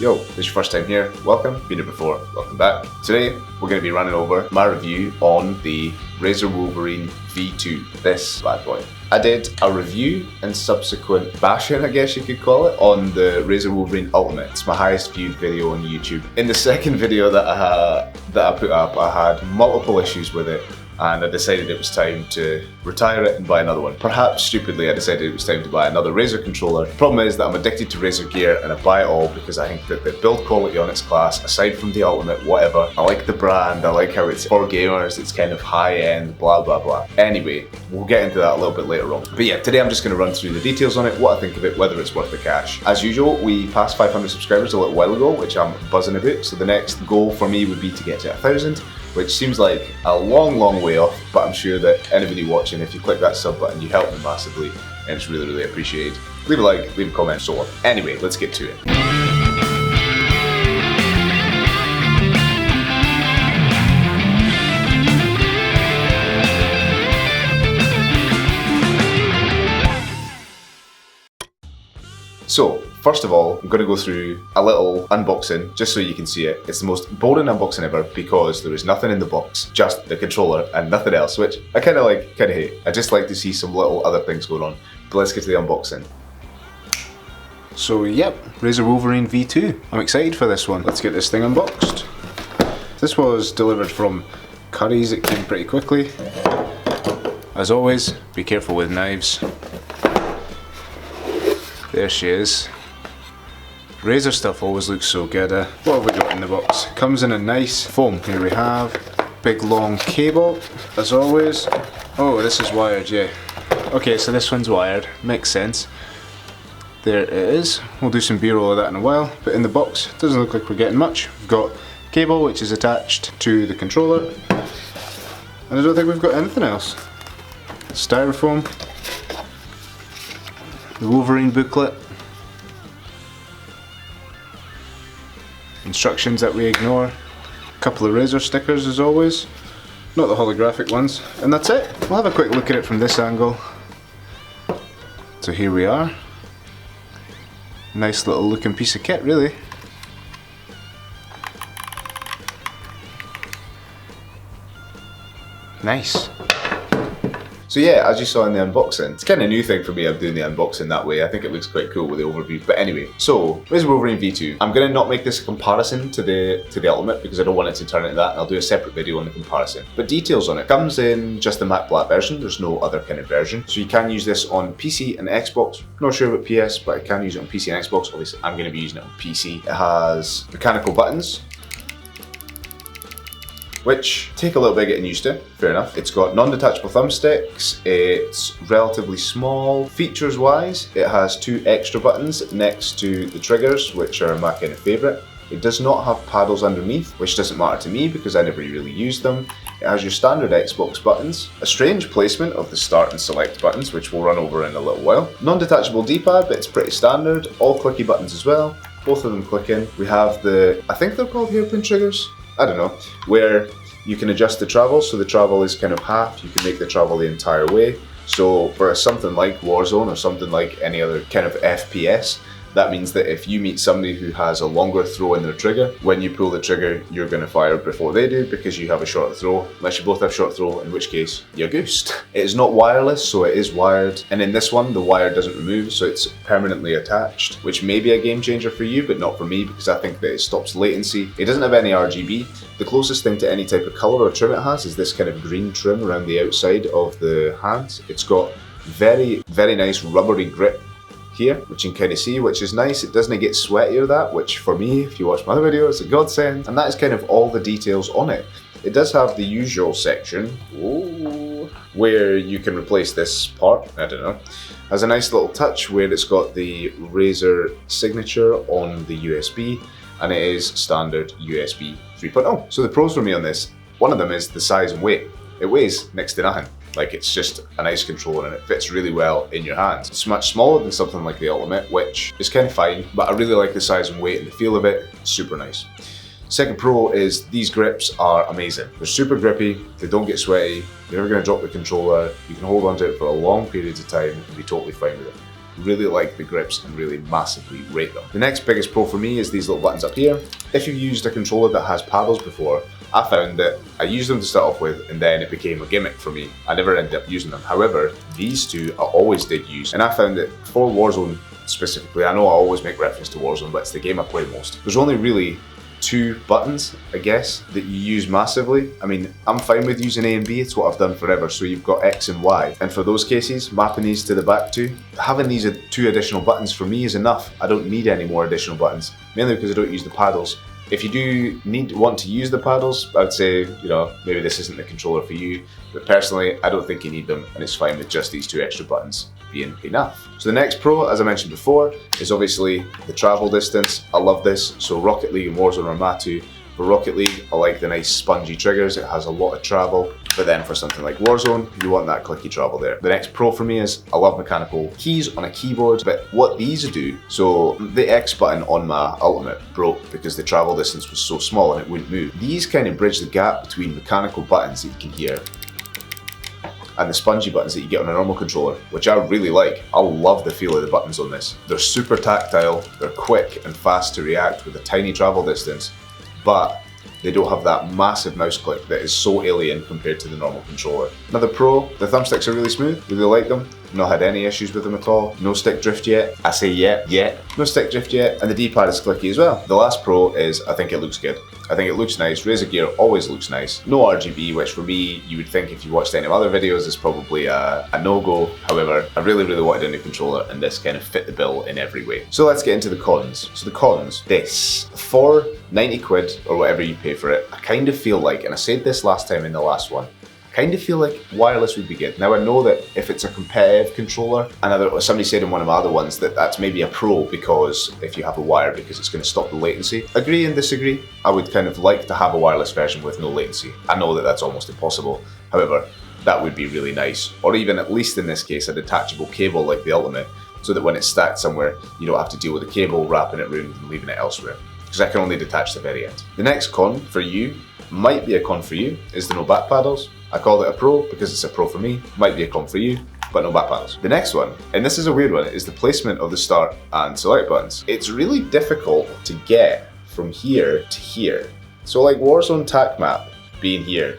Yo, this is your first time here, welcome. Been here before, welcome back. Today, we're going to be running over my review on the Razer Wolverine V2, this bad boy. I did a review and subsequent bashing, I guess you could call it, on the Razer Wolverine Ultimate. It's my highest viewed video on YouTube. In the second video that I put up, I had multiple issues with it, and I decided it was time to retire it and buy another one. Perhaps stupidly, I decided it was time to buy another Razer controller. The problem is that I'm addicted to Razer gear and I buy it all because I think that the build quality on its class, aside from the Ultimate, whatever, I like the brand, I like how it's for gamers, it's kind of high end, blah blah blah. Anyway, we'll get into that a little bit later on. But yeah, today I'm just going to run through the details on it, what I think of it, whether it's worth the cash. As usual, we passed 500 subscribers a little while ago, which I'm buzzing about, so the next goal for me would be to get to 1,000. Which seems like a long way off, but I'm sure that anybody watching, if you click that sub button, you help me massively, and it's really appreciated. Leave a like, leave a comment, so on. Anyway, let's get to it. So, first of all, I'm going to go through a little unboxing, just so you can see it. It's the most boring unboxing ever because there is nothing in the box, just the controller and nothing else, which I kind of hate. I just like to see some little other things going on. But let's get to the unboxing. So yep, Razer Wolverine V2. I'm excited for this one. Let's get this thing unboxed. This was delivered from Curry's. It came pretty quickly. As always, be careful with knives. There she is. Razer stuff always looks so good. What have we got in the box? Comes in a nice foam. Here we have big long cable, as always. Oh, this is wired, yeah. Okay, so this one's wired. Makes sense. There it is. We'll do some B-roll of that in a while. But in the box, it doesn't look like we're getting much. We've got cable, which is attached to the controller. And I don't think we've got anything else. Styrofoam. The Wolverine booklet, instructions that we ignore, a couple of Razer stickers as always, not the holographic ones, and that's it. We'll have a quick look at it from this angle. So here we are. Nice little looking piece of kit, really. Nice. So yeah, as you saw in the unboxing, it's kind of a new thing for me. I'm doing the unboxing that way. I think it looks quite cool with the overview. But anyway, so Razer Wolverine V2. I'm going to not make this a comparison to the Ultimate because I don't want it to turn into that. I'll do a separate video on the comparison. But details on it. Comes in just the matte black version. There's no other kind of version. So you can use this on PC and Xbox. Not sure about PS, but I can use it on PC and Xbox. Obviously, I'm going to be using it on PC. It has mechanical buttons, which take a little bit getting used to, fair enough. It's got non-detachable thumbsticks, it's relatively small. Features wise, it has 2 extra buttons next to the triggers, which are my kind of favourite. It does not have paddles underneath, which doesn't matter to me because I never really use them. It has your standard Xbox buttons, a strange placement of the start and select buttons, which we'll run over in a little while. Non-detachable D-pad, but it's pretty standard. All clicky buttons as well, both of them clicking. We have the, I think they're called hairpin triggers? I don't know, where you can adjust the travel, so the travel is kind of half, you can make the travel the entire way. So for something like Warzone or something like any other kind of FPS, that means that if you meet somebody who has a longer throw in their trigger, when you pull the trigger, you're going to fire before they do because you have a shorter throw, unless you both have short throw, in which case you're goosed. It is not wireless, so it is wired. And in this one, the wire doesn't remove, so it's permanently attached, which may be a game changer for you, but not for me because I think that it stops latency. It doesn't have any RGB. The closest thing to any type of color or trim it has is this kind of green trim around the outside of the hands. It's got very nice rubbery grip here, which you can kind of see, which is nice. It doesn't get sweaty or that, which for me, if you watch my other videos, it's a godsend. And that is kind of all the details on it. It does have the usual section, where you can replace this part, I don't know. Has a nice little touch where it's got the Razer signature on the USB, and it is standard USB 3.0. So the pros for me on this, one of them is the size and weight. It weighs next to nothing. Like, it's just a nice controller and it fits really well in your hands. It's much smaller than something like the Ultimate, which is kind of fine, but I really like the size and weight and the feel of it. It's super nice. Second pro is these grips are amazing. They're super grippy, they don't get sweaty, you're never going to drop the controller, you can hold onto it for a long period of time and be totally fine with it. really like the grips and really massively rate them. The next biggest pro for me is these little buttons up here. If you've used a controller that has paddles before, I found that I used them to start off with and then it became a gimmick for me. I never ended up using them. However, these two I always did use, and I found that for Warzone specifically, I know I always make reference to Warzone, but it's the game I play most. There's only really two buttons, I guess, that you use massively. I mean, I'm fine with using A and B, it's what I've done forever, so you've got X and Y. And for those cases, mapping these to the back two, having these two additional buttons for me is enough. I don't need any more additional buttons, mainly because I don't use the paddles. If you do want to use the paddles, I would say, you know, maybe this isn't the controller for you, but personally, I don't think you need them, and it's fine with just these two extra buttons being enough. So the next pro, as I mentioned before, is obviously the travel distance. I love this. So Rocket League and Warzone are my two. For Rocket League, I like the nice spongy triggers. It has a lot of travel. But then for something like Warzone, you want that clicky travel there. The next pro for me is I love mechanical keys on a keyboard, but what these do, so the X button on my Ultimate broke because the travel distance was so small and it wouldn't move. These kind of bridge the gap between mechanical buttons that you can hear and the spongy buttons that you get on a normal controller, which I really like. I love the feel of the buttons on this. They're super tactile, they're quick and fast to react with a tiny travel distance, but they don't have that massive mouse click that is so alien compared to the normal controller. Another pro, the thumbsticks are really smooth, really like them. Not had any issues with them at all. No stick drift yet. I say yet. No stick drift yet. And the D-pad is clicky as well. The last pro is I think it looks good. I think it looks nice. Razer gear always looks nice. No RGB, which for me, you would think if you watched any of other videos is probably a no-go. However, I really wanted a new controller and this kind of fit the bill in every way. So let's get into the cons. So the cons, this, for 90 quid or whatever you pay for it, I kind of feel like, and I said this last time in the last one, kind of feel like wireless would be good. Now I know that if it's a competitive controller, and somebody said in one of my other ones that that's maybe a pro because if you have a wire because it's going to stop the latency. Agree and disagree. I would kind of like to have a wireless version with no latency. I know that that's almost impossible. However, that would be really nice. Or even at least in this case, a detachable cable like the Ultimate, so that when it's stacked somewhere, you don't have to deal with the cable, wrapping it around and leaving it elsewhere. Because I can only detach the very end. The next con for you, might be a con for you, is the no back paddles. I call it a pro because it's a pro for me, might be a con for you, but no back paddles. The next one, and this is a weird one, is the placement of the start and select buttons. It's really difficult to get from here to here. So like Warzone tac map being here,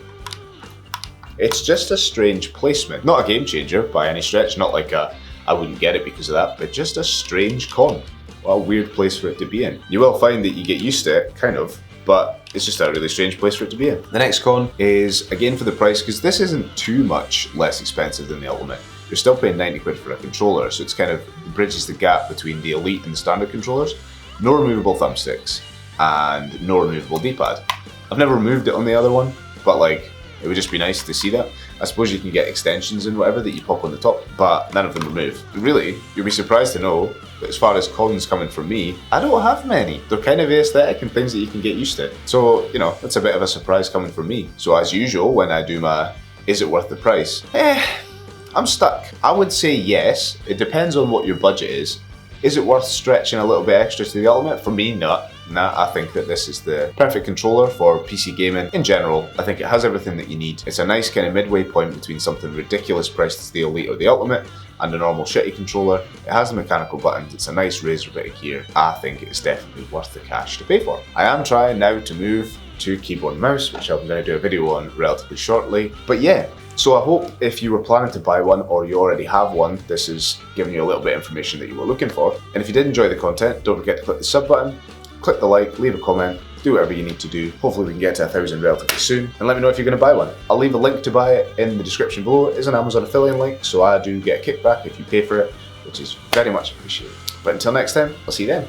it's just a strange placement. Not a game changer by any stretch, not like I wouldn't get it because of that, but just a strange con. What a weird place for it to be in. You will find that you get used to it, kind of, but it's just a really strange place for it to be in. The next con is, again for the price, because this isn't too much less expensive than the Ultimate. You're still paying 90 quid for a controller, so it's kind of bridges the gap between the Elite and the standard controllers. No removable thumbsticks, and no removable D-pad. I've never removed it on the other one, but like, it would just be nice to see that. I suppose you can get extensions and whatever that you pop on the top, but none of them remove. Really, you'll be surprised to know that as far as cons coming from me, I don't have many. They're kind of aesthetic and things that you can get used to. So, you know, that's a bit of a surprise coming from me. So as usual, when I do my, is it worth the price? I'm stuck. I would say yes. It depends on what your budget is. Is it worth stretching a little bit extra to the Ultimate? For me, not. Nah, I think that this is the perfect controller for PC gaming. In general, I think it has everything that you need. It's a nice kind of midway point between something ridiculous priced as the Elite or the Ultimate and a normal shitty controller. It has the mechanical buttons, it's a nice Razer bit of gear. I think it's definitely worth the cash to pay for. I am trying now to move to keyboard and mouse, which I'm going to do a video on relatively shortly. But yeah, so I hope if you were planning to buy one or you already have one, this is giving you a little bit of information that you were looking for. And if you did enjoy the content, don't forget to click the sub button, click the like, leave a comment, do whatever you need to do. Hopefully we can get to 1,000 relatively soon, and let me know if you're going to buy one. I'll leave a link to buy it in the description below. It is an Amazon affiliate link, so I do get a kickback if you pay for it, which is very much appreciated. But until next time, I'll see you then.